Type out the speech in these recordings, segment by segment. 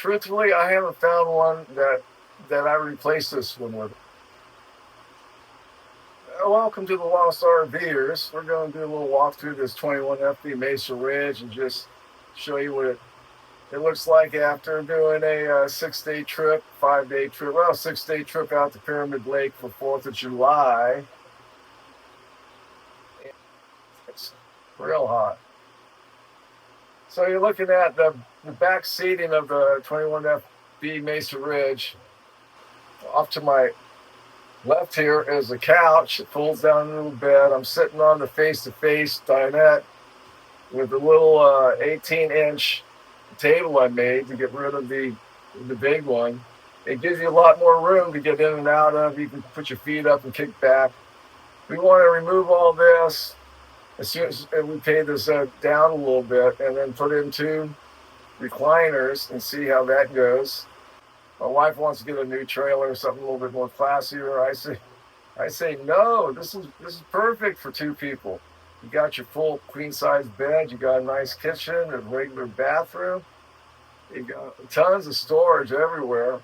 Truthfully, I haven't found one that I replaced this one with. Welcome to the Lost RVers. We're going to do a little walk through this 21FB Mesa Ridge and just show you what it looks like after doing a 6-day trip, 5-day trip, 6-day trip out to Pyramid Lake for 4th of July. It's real hot. So you're looking at the back seating of the 21FB Mesa Ridge. Off to my left here is a couch. It folds down into a bed. I'm sitting on the face-to-face dinette with a little 18-inch table I made to get rid of the big one. It gives you a lot more room to get in and out of. You can put your feet up and kick back. We want to remove all this as soon as we pay this down a little bit, and then put in 2 recliners and see how that goes. My wife wants to get a new trailer, something a little bit more classier. I say no. This is perfect for 2 people. You got your full queen size bed. You got a nice kitchen, a regular bathroom. You got tons of storage everywhere,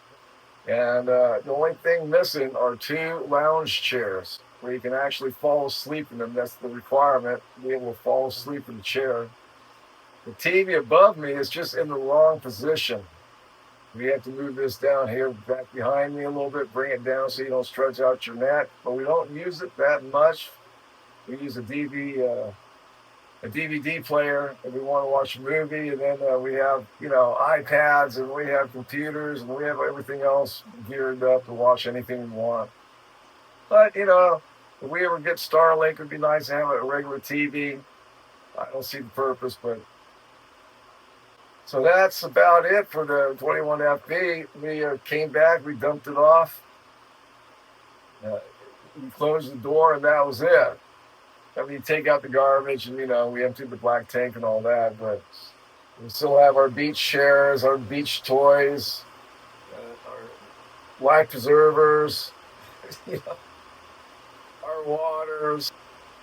and the only thing missing are 2 lounge chairs where you can actually fall asleep in them. That's the requirement, be able to fall asleep in the chair. The TV above me is just in the wrong position. We have to move this down here back behind me a little bit, bring it down so you don't stretch out your neck, but we don't use it that much. We use a DVD player if we want to watch a movie, and then we have, iPads, and we have computers, and we have everything else geared up to watch anything we want. But, if we ever get Starlink, it would be nice to have a regular TV. I don't see the purpose, but... So that's about it for the 21FB. We came back, we dumped it off. We closed the door, and that was it. I mean, you take out the garbage, and, we emptied the black tank and all that, but we still have our beach chairs, our beach toys, our life preservers, our waters.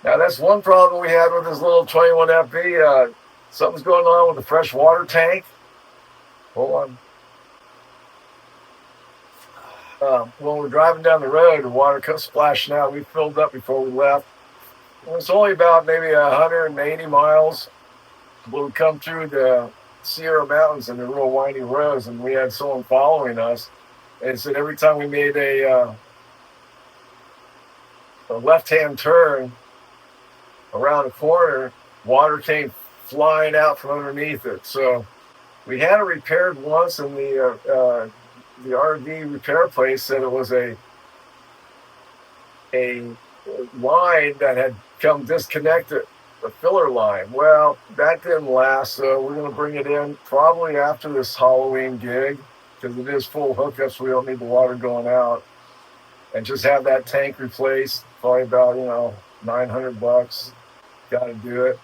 Now, that's one problem we had with this little 21FB. Something's going on with the fresh water tank. Hold on. When we're driving down the road, the water comes splashing out. We filled up before we left. It's only about maybe 180 miles. We'll come through the Sierra Mountains and the real windy roads, and we had someone following us. And it said every time we made a left-hand turn around a corner, water came flying out from underneath it. So we had it repaired once, and the RV repair place said it was a line that had come disconnected, a filler line. Well, that didn't last, so we're going to bring it in probably after this Halloween gig, because it is full hookups, so we don't need the water going out, and just have that tank replaced. Probably about $900. Got to do it.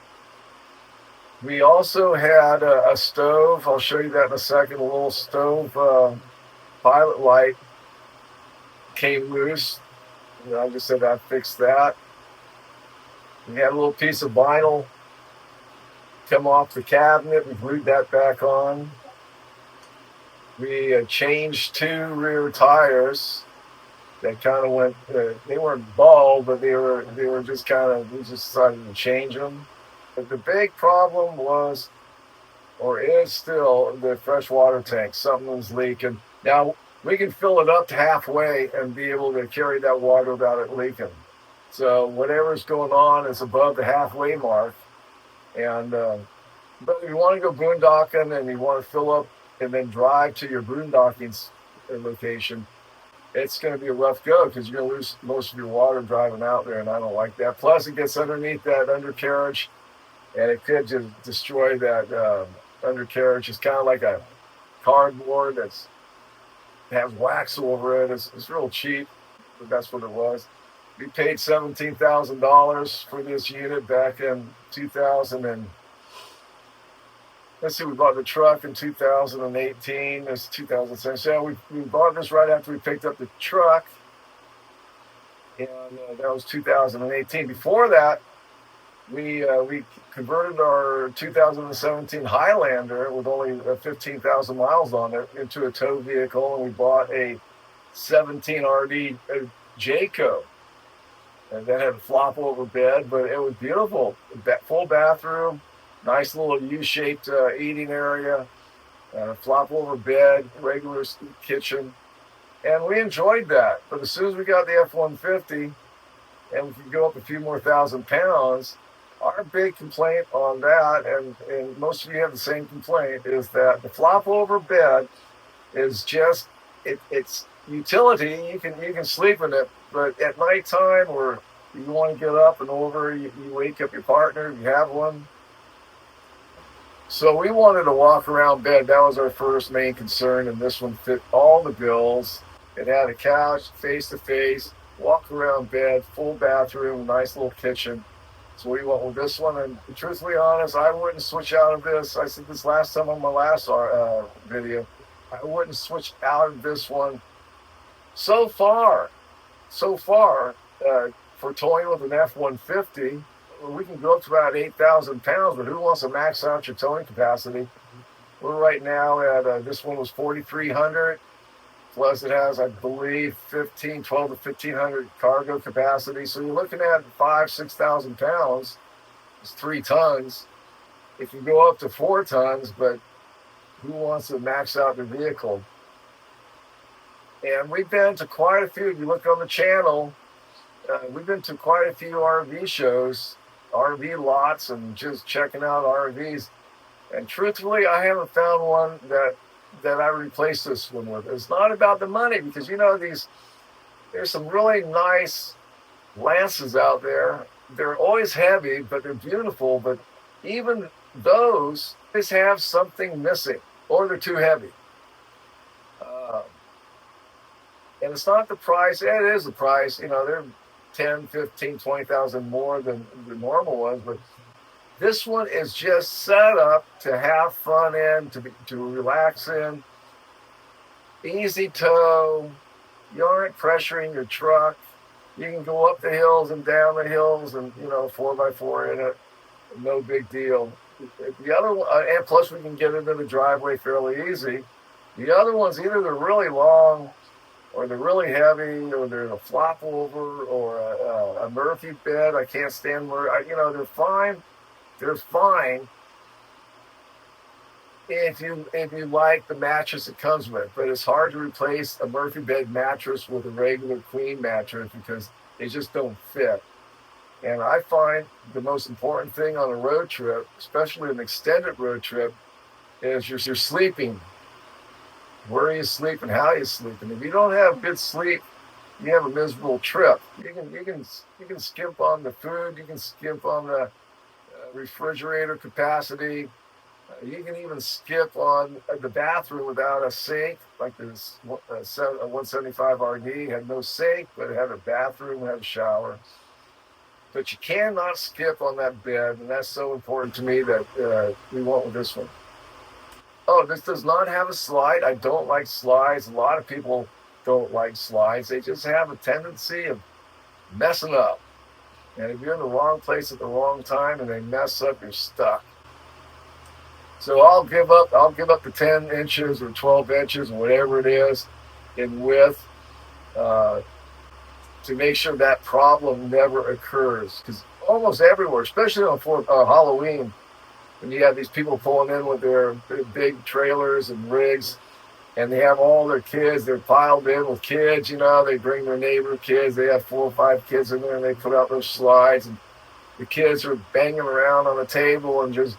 We also had a stove. I'll show you that in a second. A little stove pilot light came loose. I just said I fixed that. We had a little piece of vinyl come off the cabinet. We glued that back on. We changed 2 rear tires that kind of went. They weren't bald, but they were just kind of. We just decided to change them. But the big problem was, or is still, the fresh water tank. Something was leaking. Now, we can fill it up to halfway and be able to carry that water without it leaking. So whatever's going on is above the halfway mark. And but if you want to go boondocking and you want to fill up and then drive to your boondocking location, it's going to be a rough go because you're going to lose most of your water driving out there, and I don't like that. Plus, it gets underneath that undercarriage, and it could just destroy that undercarriage. It's kind of like a cardboard that has wax over it. It's real cheap, but that's what it was. We paid $17,000 for this unit back in 2000 and let's see, we bought the truck in 2018. It's 2007. So we bought this right after we picked up the truck, and that was 2018. Before that, We converted our 2017 Highlander with only 15,000 miles on it into a tow vehicle, and we bought a 17 RV Jayco, and that had a flop over bed, but it was beautiful. Full bathroom, nice little U-shaped eating area, flop over bed, regular kitchen, and we enjoyed that. But as soon as we got the F-150, and we could go up a few more thousand pounds, our big complaint on that, and most of you have the same complaint, is that the flop over bed is just it's utility. You can sleep in it, but at nighttime, or you want to get up and over, you wake up your partner, you have one. So we wanted to walk around bed. That was our first main concern, and this one fit all the bills. It had a couch, face to face, walk around bed, full bathroom, nice little kitchen. So we went with this one, and truthfully honest, I wouldn't switch out of this. I said this last time on my last video. I wouldn't switch out of this one. So far, for towing with an F-150, we can go up to about 8,000 pounds, but who wants to max out your towing capacity? We're right now at, this one was 4,300. Plus it has, I believe, 12 to 1,500 cargo capacity. So you're looking at 6,000 pounds. It's 3 tons. It can go up to 4 tons, but who wants to max out their vehicle? And we've been to quite a few. If you look on the channel, we've been to quite a few RV shows, RV lots, and just checking out RVs. And truthfully, I haven't found one that I replaced this one with. It's not about the money, because there's some really nice Lances out there. They're always heavy, but they're beautiful. But even those have something missing, or they're too heavy. And it's not the price. It is the price. They're 10, 15, 20,000 more than the normal ones, but this one is just set up to have fun in, to relax in. Easy tow. You aren't pressuring your truck. You can go up the hills and down the hills, and 4x4 in it. No big deal. The other one, and plus we can get into the driveway fairly easy. The other ones, either they're really long, or they're really heavy, or they're a flop over, or a Murphy bed. I can't stand Murphy. They're fine. They're fine if you like the mattress it comes with, but it's hard to replace a Murphy bed mattress with a regular queen mattress, because they just don't fit. And I find the most important thing on a road trip, especially an extended road trip, is you're sleeping. Where are you sleeping? How are you sleeping? If you don't have good sleep, you have a miserable trip. You can skimp on the food. You can skimp on the refrigerator capacity. You can even skip on the bathroom without a sink, like this 175 RD had no sink, but it had a bathroom, had a shower. But you cannot skip on that bed, and that's so important to me that we went with this one. Oh, this does not have a slide. I don't like slides. A lot of people don't like slides. They just have a tendency of messing up. And if you're in the wrong place at the wrong time and they mess up, you're stuck. So I'll give up the 10 inches or 12 inches or whatever it is in width to make sure that problem never occurs. Because almost everywhere, especially on Halloween, when you have these people pulling in with their big trailers and rigs, and they have all their kids, they're piled in with kids, they bring their neighbor kids, they have 4 or 5 kids in there, and they put out those slides, and the kids are banging around on the table and just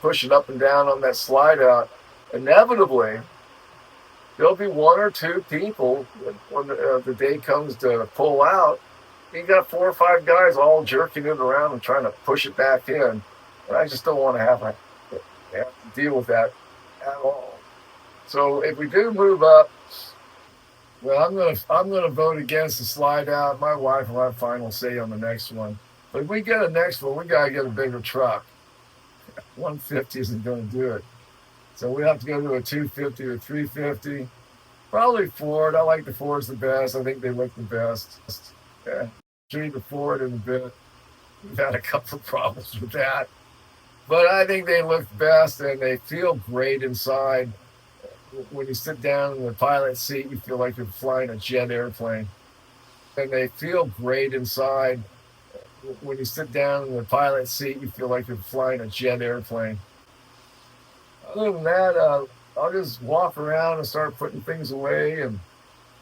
pushing up and down on that slide out. Inevitably, there'll be 1 or 2 people when the day comes to pull out. You got 4 or 5 guys all jerking it around and trying to push it back in. And I just don't want to have to deal with that at all. So if we do move up, well, I'm gonna vote against the slide out. My wife will have final say on the next one. But if we get a next one, we gotta get a bigger truck. 150 isn't going to do it. So we have to go to a 250 or 350. Probably Ford. I like the Fords the best. I think they look the best. Yeah. Trade the Ford in a bit. We've had a couple of problems with that. But I think they look best and they feel great inside. When you sit down in the pilot seat, you feel like you're flying a jet airplane. And they feel great inside. When you sit down in the pilot seat, you feel like you're flying a jet airplane. Other than that, I'll just walk around and start putting things away and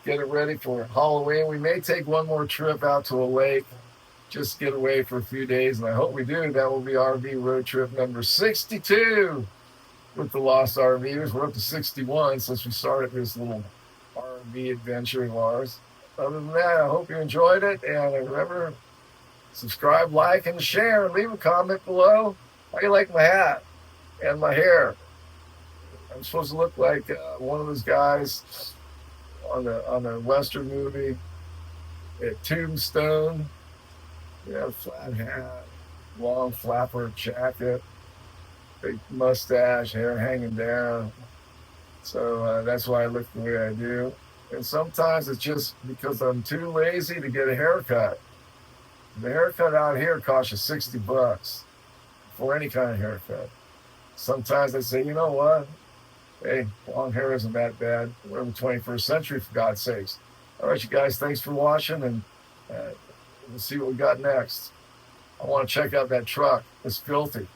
get it ready for Halloween. We may take one more trip out to a lake, just get away for a few days, and I hope we do. That will be RV road trip number 62 with the Lost RVers. We're up to 61 since we started this little RV adventure of ours. Other than that, I hope you enjoyed it, and remember, subscribe, like, and share, and leave a comment below. How you like my hat and my hair? I'm supposed to look like one of those guys on the Western movie at Tombstone. Yeah, flat hat, long flapper jacket, big mustache, hair hanging down. So that's why I look the way I do. And sometimes it's just because I'm too lazy to get a haircut. The haircut out here costs you $60 for any kind of haircut. Sometimes I say, you know what? Hey, long hair isn't that bad. We're in the 21st century, for God's sakes. All right, you guys, thanks for watching, and we'll see what we got next. I want to check out that truck. It's filthy.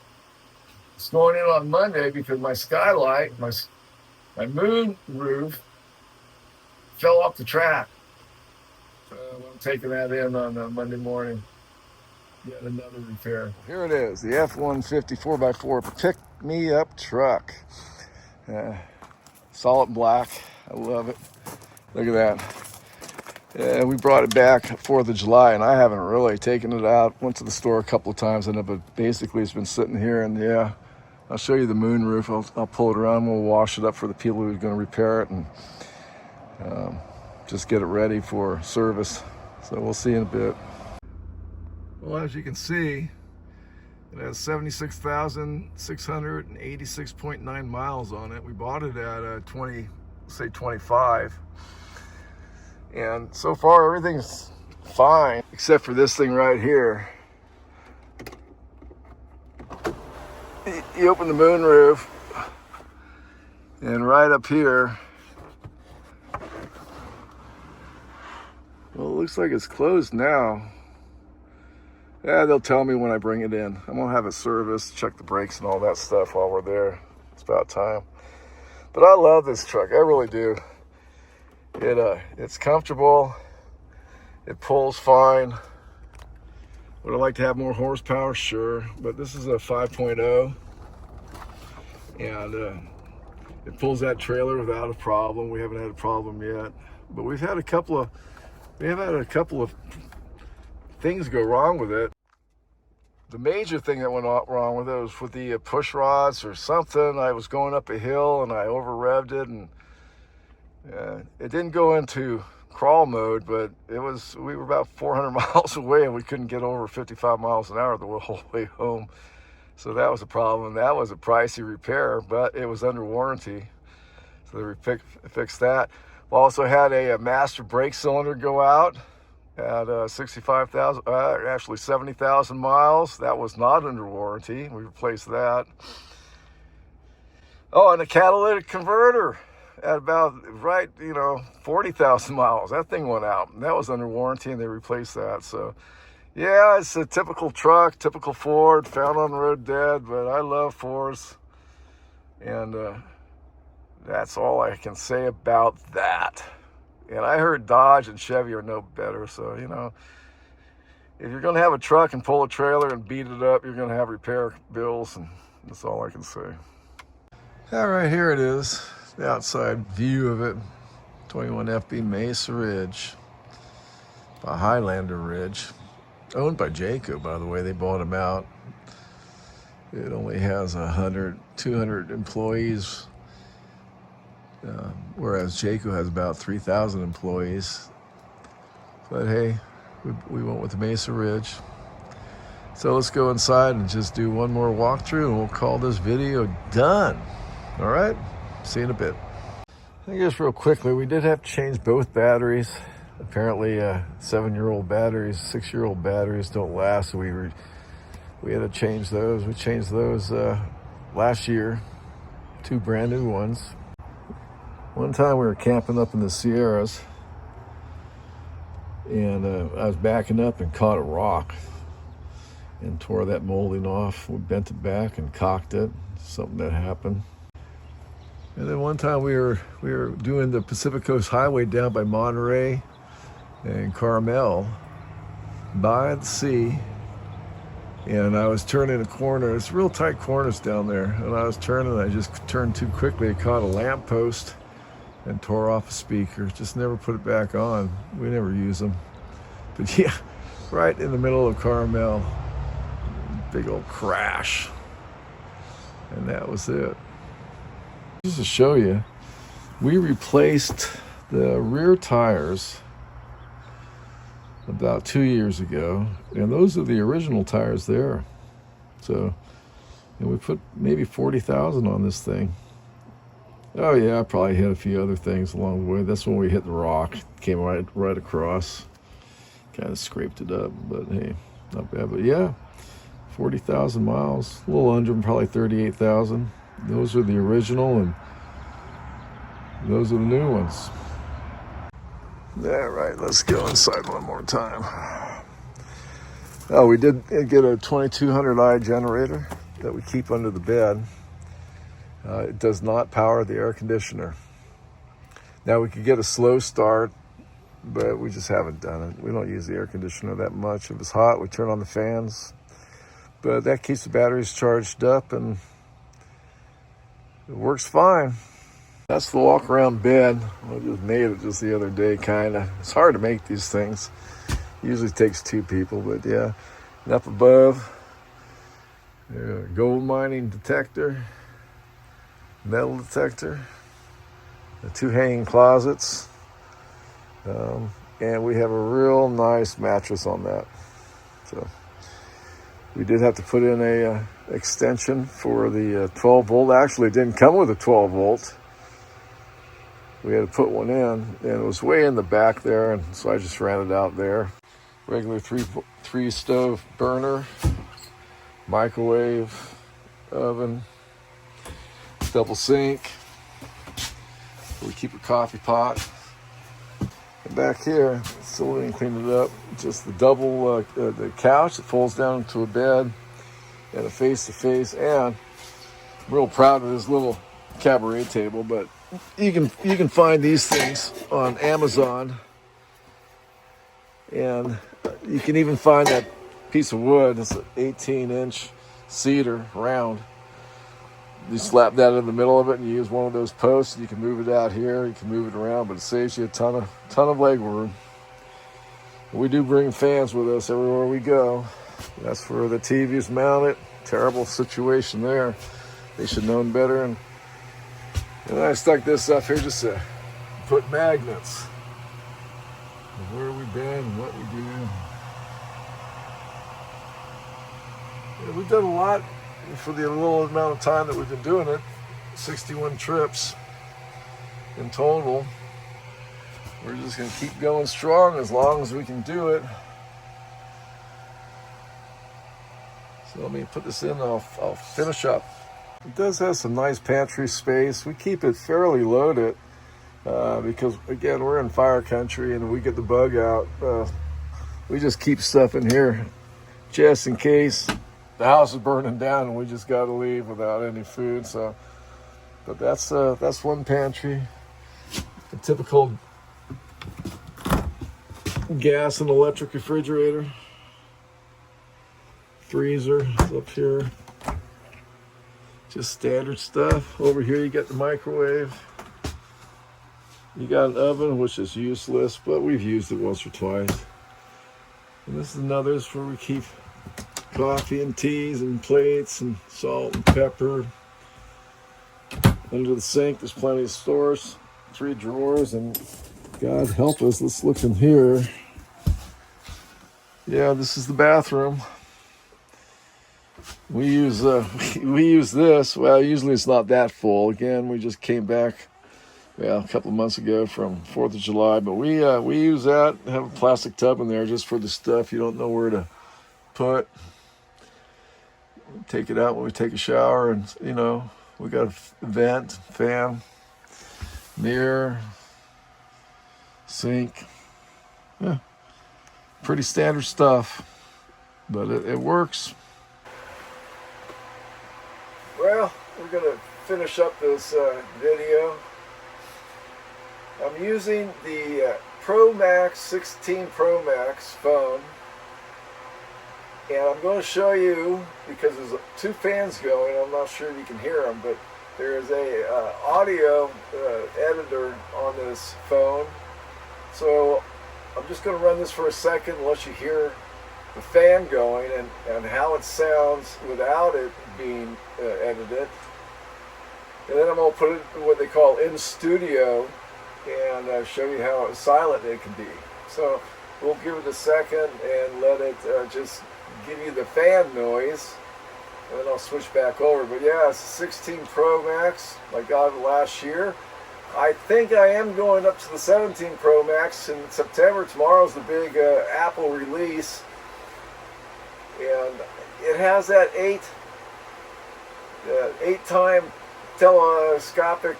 It's going in on Monday because my skylight, my moon roof, fell off the track. So I'm taking that in on Monday morning. Yet another repair. Here it is, the F-150 4x4 pick-me-up truck. Solid black. I love it. Look at that. We brought it back 4th of July, and I haven't really taken it out. Went to the store a couple of times, but basically it's been sitting here. And yeah, I'll show you the moon roof. I'll pull it around. We'll wash it up for the people who are going to repair it, and just get it ready for service. So we'll see in a bit. Well, as you can see, it has 76,686.9 miles on it. We bought it at 25. And so far, everything's fine, except for this thing right here. You open the moon roof, and right up here, well, it looks like it's closed now. Yeah, they'll tell me when I bring it in. I'm gonna have it serviced, check the brakes and all that stuff while we're there. It's about time. But I love this truck, I really do. It's comfortable. It pulls fine. Would I like to have more horsepower? Sure, but this is a 5.0, and it pulls that trailer without a problem. We haven't had a problem yet, but we have had a couple of things go wrong with it. The major thing that went wrong with it was with the push rods or something. I was going up a hill and I over revved it, and it didn't go into crawl mode, but we were about 400 miles away and we couldn't get over 55 miles an hour the whole way home. So that was a problem. That was a pricey repair, but it was under warranty. So they fixed that. We also had a master brake cylinder go out at 70,000 miles. That was not under warranty. We replaced that. Oh, and a catalytic converter at about 40,000 miles. That thing went out, and that was under warranty, and they replaced that. So yeah, it's a typical truck, typical Ford, found on the road dead, but I love Fords, and that's all I can say about that. And I heard Dodge and Chevy are no better. So, if you're going to have a truck and pull a trailer and beat it up, you're going to have repair bills, and that's all I can say. All right, here it is, the outside view of it. 21FB Mesa Ridge, by Highland Ridge. Owned by Jayco, by the way. They bought them out. It only has 200 employees. Whereas Jayco has about 3,000 employees. But hey, we went with the Mesa Ridge. So let's go inside and just do one more walkthrough, and we'll call this video done. All right, see you in a bit. I guess real quickly, we did have to change both batteries. Apparently 7-year-old batteries, 6-year-old batteries don't last, so we had to change those. We changed those last year, 2 brand new ones. One time we were camping up in the Sierras, and I was backing up and caught a rock and tore that molding off. We bent it back and cocked it, something that happened. And then one time we were doing the Pacific Coast Highway down by Monterey and Carmel by the sea, and I was turning a corner. It's real tight corners down there, and I was turning, I just turned too quickly. I caught a lamppost and tore off a speaker. Just never put it back on. We never use them. But yeah, right in the middle of Carmel, big old crash, and that was it. Just to show you, we replaced the rear tires about 2 years ago, and those are the original tires there. So, and we put maybe 40,000 on this thing. Oh yeah, I probably hit a few other things along the way. That's when we hit the rock. Came right across. Kind of scraped it up, but hey, not bad. But yeah, 40,000 miles, a little under, probably 38,000. Those are the original, and those are the new ones. Yeah, right, let's go inside one more time. Oh, we did get a 2200i generator that we keep under the bed. It does not power the air conditioner. Now, we could get a slow start, but we just haven't done it. We don't use the air conditioner that much. If it's hot, we turn on the fans. But that keeps the batteries charged up, and it works fine. That's the walk-around bed. I just made it just the other day, kind of. It's hard to make these things. Usually takes 2 people, but yeah. And up above, gold mining detector, metal detector, the 2 hanging closets, and we have a real nice mattress on that. So we did have to put in a extension for the 12 volt. Actually, it didn't come with a 12 volt. We had to put one in, and it was way in the back there, and so I just ran it out there. Regular three stove burner, microwave, oven, double sink. We keep a coffee pot. And back here, still didn't clean it up. Just the double the couch that folds down into a bed, and a face-to-face. And I'm real proud of this little cabaret table, but you can find these things on Amazon, and you can even find that piece of wood. It's an 18-inch cedar round. You slap that in the middle of it, and you use one of those posts. You can move it out here. You can move it around, but it saves you a ton of leg room. We do bring fans with us everywhere we go. That's where the TV's mounted. Terrible situation there. They should have known better. And I stuck this up here just to put magnets of where we've been and what we do. Yeah, we've done a lot for the little amount of time that we've been doing it. 61 trips in total. We're just going to keep going strong as long as we can do it. So let me put this in and I'll finish up. It does have some nice pantry space. We keep it fairly loaded because, again, we're in fire country and we get the bug out. We just keep stuff in here just in case the house is burning down and we just got to leave without any food. So, but that's one pantry. A typical gas and electric refrigerator. Freezer is up here. Just standard stuff. Over here you got the microwave. You got an oven, which is useless, but we've used it once or twice. And this is another, this is where we keep coffee and teas and plates and salt and pepper. Under the sink, there's plenty of storage. 3 drawers, and God help us, let's look in here. Yeah, this is the bathroom. We use this. Well, usually it's not that full. Again, we just came back a couple of months ago from 4th of July. But we use that, have a plastic tub in there just for the stuff you don't know where to put. Take it out when we take a shower, and we got a vent, fan, mirror, sink. Yeah, pretty standard stuff, but it works. Well, we're gonna finish up this video. I'm using the Pro Max 16 Pro Max phone, and I'm going to show you, because there's two fans going. I'm not sure if you can hear them, but there's a audio editor on this phone. So I'm just going to run this for a second and let you hear the fan going and how it sounds without it being edited. And then I'm going to put it in what they call in studio and show you how silent it can be. So we'll give it a second and let it just give you the fan noise, and then I'll switch back over. But yeah, it's a 16 Pro Max. I got it last year. I think I am going up to the 17 Pro Max in September. Tomorrow's the big Apple release, and it has that 8-time telescopic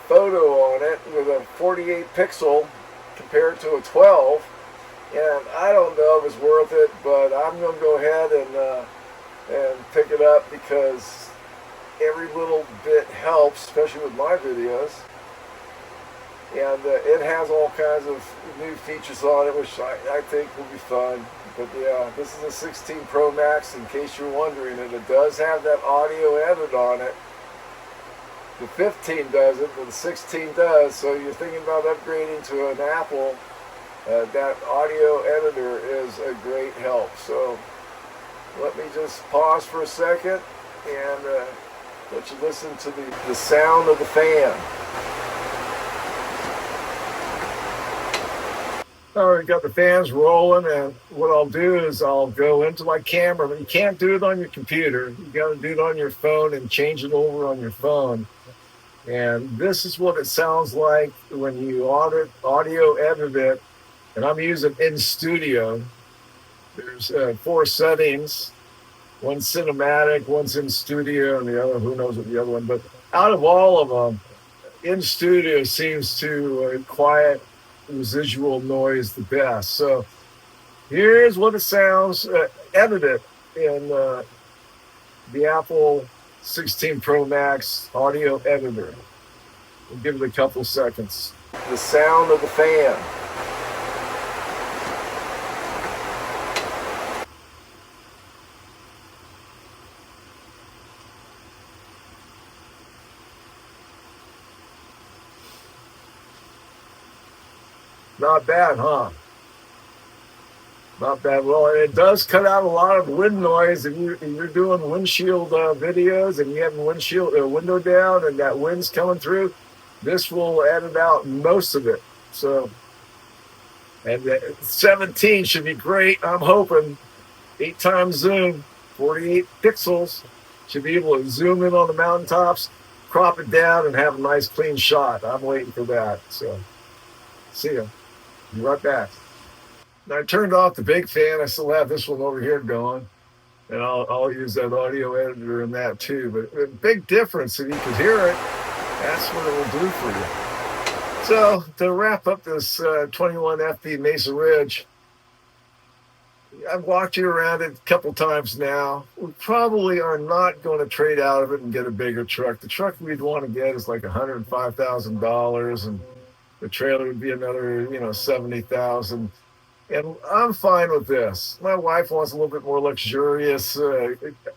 photo on it with a 48 pixel compared to a 12. And I don't know if it's worth it, but I'm going to go ahead and pick it up, because every little bit helps, especially with my videos. And it has all kinds of new features on it, which I think will be fun. But yeah, this is a 16 Pro Max, in case you're wondering, and it does have that audio edit on it. The 15 doesn't, but the 16 does. So you're thinking about upgrading to an Apple, that audio editor is a great help. So let me just pause for a second and let you listen to the sound of the fan. All right, got the fans rolling, and what I'll do is I'll go into my camera. But you can't do it on your computer. You got to do it on your phone and change it over on your phone. And this is what it sounds like when you audio edit it. And I'm using in studio. There's 4 settings. One's cinematic, one's in studio, and the other, who knows what the other one. But out of all of them, in studio seems to quiet residual noise the best. So here's what it sounds edited in the Apple 16 Pro Max audio editor. We'll give it a couple seconds. The sound of the fan. Not bad, huh? Not bad. Well, it does cut out a lot of wind noise. If you're doing windshield videos and you have a window down and that wind's coming through, this will edit out most of it. So, and 17 should be great. I'm hoping 8 times zoom, 48 pixels, should be able to zoom in on the mountaintops, crop it down, and have a nice clean shot. I'm waiting for that. So, see ya. Be right back. Now, I turned off the big fan. I still have this one over here going, and I'll use that audio editor in that too. But a big difference, if you can hear it, that's what it will do for you. So to wrap up this 21FB Mesa Ridge, I've walked you around it a couple times now. We probably are not going to trade out of it and get a bigger truck. The truck we'd want to get is like $105,000, and the trailer would be another, $70,000. And I'm fine with this. My wife wants a little bit more luxurious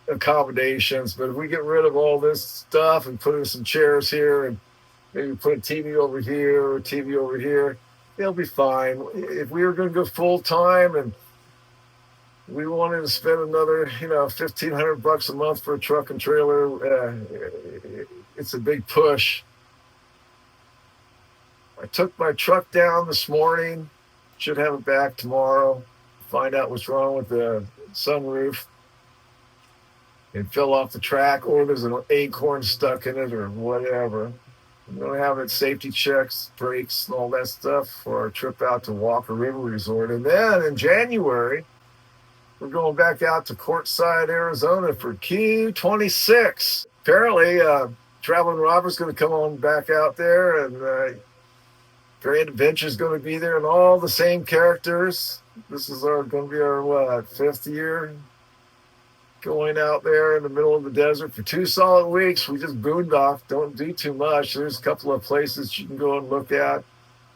accommodations, but if we get rid of all this stuff and put in some chairs here and maybe put a TV over here or a TV over here, it'll be fine. If we were going to go full time and we wanted to spend another, $1,500 a month for a truck and trailer, it's a big push. I took my truck down this morning. Should have it back tomorrow. Find out what's wrong with the sunroof. It fell off the track, or there's an acorn stuck in it, or whatever. I'm going to have it safety checks, brakes, and all that stuff for our trip out to Walker River Resort. And then in January, we're going back out to QUARTZSITE, Arizona for Q26. Apparently, Traveling Robert's going to come on back out there, and Grand Adventure's going to be there, and all the same characters. This is going to be our, 5th year going out there in the middle of the desert for 2 solid weeks. We just boondock, don't do too much. There's a couple of places you can go and look at.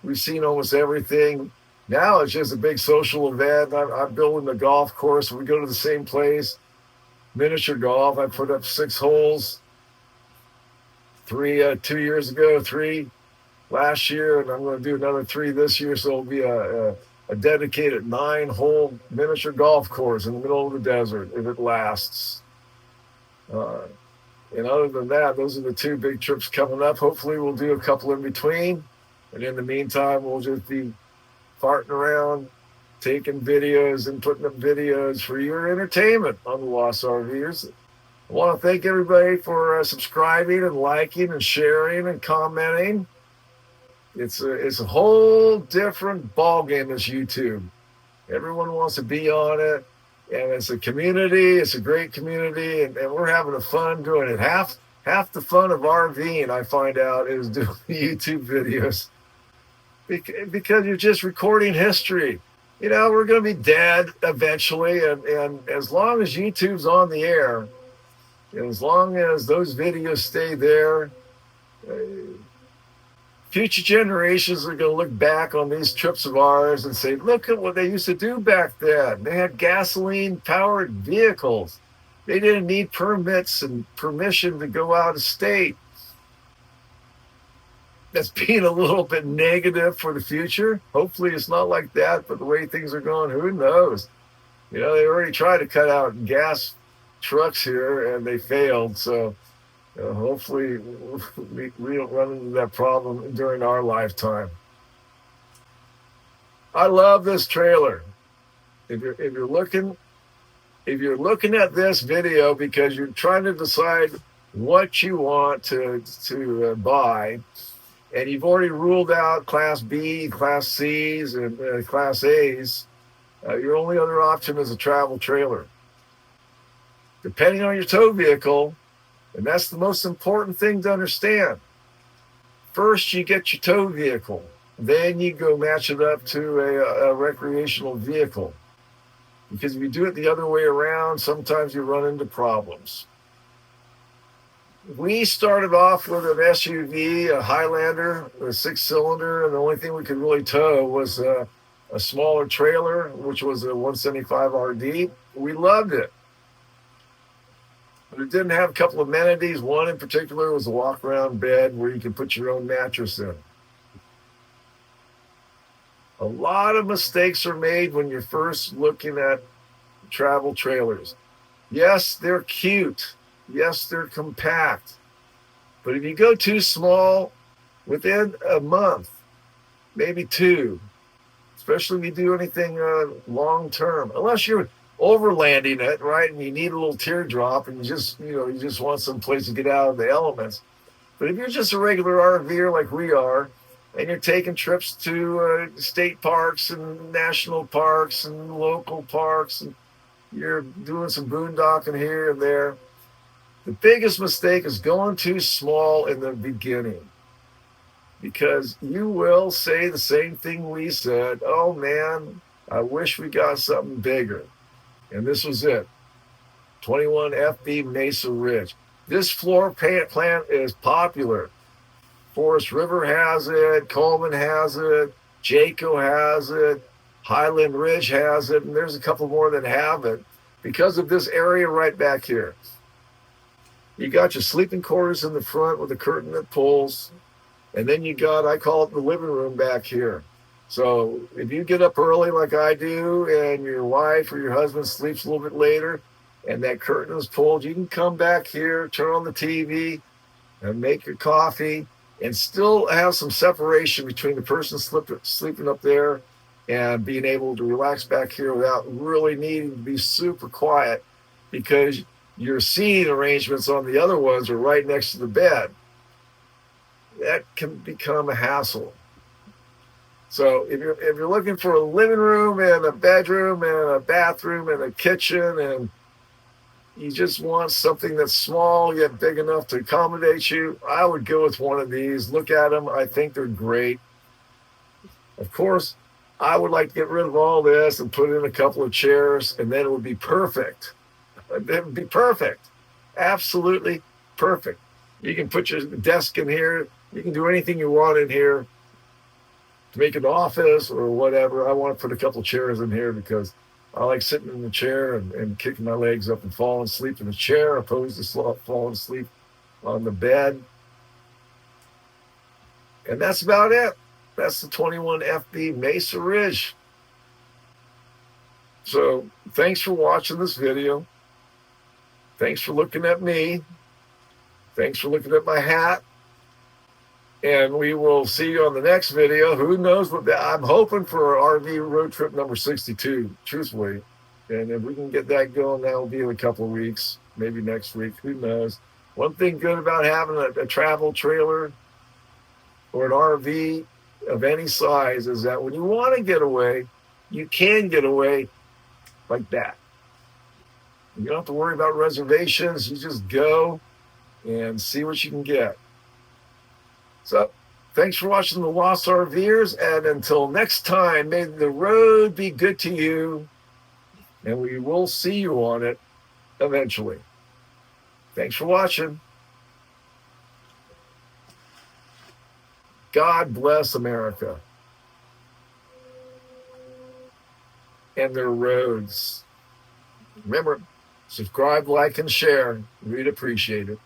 We've seen almost everything. Now it's just a big social event. I'm building a golf course. We go to the same place, miniature golf. I put up 6 holes, 3 2 years ago, 3 last year, and I'm going to do another 3 this year. So it'll be a dedicated 9-hole miniature golf course in the middle of the desert if it lasts. And other than that, those are the 2 big trips coming up. Hopefully we'll do a couple in between. And in the meantime, we'll just be farting around, taking videos and putting up videos for your entertainment on the Lost RVers. I want to thank everybody for subscribing and liking and sharing and commenting. It's a whole different ballgame, this YouTube. Everyone wants to be on it, and it's a community. It's a great community, and we're having a fun doing it. Half the fun of RVing, I find out, is doing YouTube videos, because you're just recording history. You know, we're going to be dead eventually, and as long as YouTube's on the air, and as long as those videos stay there, future generations are going to look back on these trips of ours and say, look at what they used to do back then. They had gasoline-powered vehicles. They didn't need permits and permission to go out of state. That's being a little bit negative for the future. Hopefully it's not like that, but the way things are going, who knows? You know, they already tried to cut out gas trucks here, and they failed, so hopefully we don't run into that problem during our lifetime. I love this trailer. If you're looking at this video because you're trying to decide what you want to buy, and you've already ruled out Class B, Class C's, and Class A's, your only other option is a travel trailer. Depending on your tow vehicle, and that's the most important thing to understand. First, you get your tow vehicle. Then you go match it up to a recreational vehicle. Because if you do it the other way around, sometimes you run into problems. We started off with an SUV, a Highlander, a 6-cylinder, and the only thing we could really tow was a smaller trailer, which was a 175 RD. We loved it. But it didn't have a couple of amenities. One in particular was a walk-around bed where you can put your own mattress in. A lot of mistakes are made when you're first looking at travel trailers. Yes, they're cute. Yes, they're compact. But if you go too small, within a month, maybe 2, especially if you do anything long-term, unless you're overlanding it, right? And you need a little teardrop, and you just want some place to get out of the elements. But if you're just a regular RVer like we are, and you're taking trips to state parks and national parks and local parks, and you're doing some boondocking here and there, the biggest mistake is going too small in the beginning. Because you will say the same thing we said, oh man, I wish we got something bigger. And this was it, 21FB Mesa Ridge. This floor plan is popular. Forest River has it, Coleman has it, Jayco has it, Highland Ridge has it, and there's a couple more that have it because of this area right back here. You got your sleeping quarters in the front with a curtain that pulls, and then you got, I call it the living room back here. So if you get up early like I do, and your wife or your husband sleeps a little bit later, and that curtain is pulled, you can come back here, turn on the TV, and make your coffee, and still have some separation between the person sleeping up there and being able to relax back here without really needing to be super quiet, because your seating arrangements on the other ones are right next to the bed. that can become a hassle. So if you're looking for a living room and a bedroom and a bathroom and a kitchen, and you just want something that's small yet big enough to accommodate you, I would go with one of these. Look at them. I think they're great. Of course, I would like to get rid of all this and put in a couple of chairs, and then it would be perfect. It would be perfect. Absolutely perfect. You can put your desk in here. You can do anything you want in here to make an office or whatever. I want to put a couple of chairs in here because I like sitting in the chair and kicking my legs up and falling asleep in the chair, opposed to falling asleep on the bed. And that's about it. That's the 21FB Mesa Ridge. So thanks for watching this video. Thanks for looking at me. Thanks for looking at my hat. And we will see you on the next video. Who knows what I'm hoping for RV road trip number 62, truthfully. And if we can get that going, that will be in a couple of weeks, maybe next week. Who knows? One thing good about having a travel trailer or an RV of any size is that when you want to get away, you can get away like that. You don't have to worry about reservations. You just go and see what you can get. So thanks for watching The Lost RVers, and until next time, may the road be good to you, and we will see you on it eventually. Thanks for watching. God bless America and their roads. Remember, subscribe, like, and share. We'd appreciate it.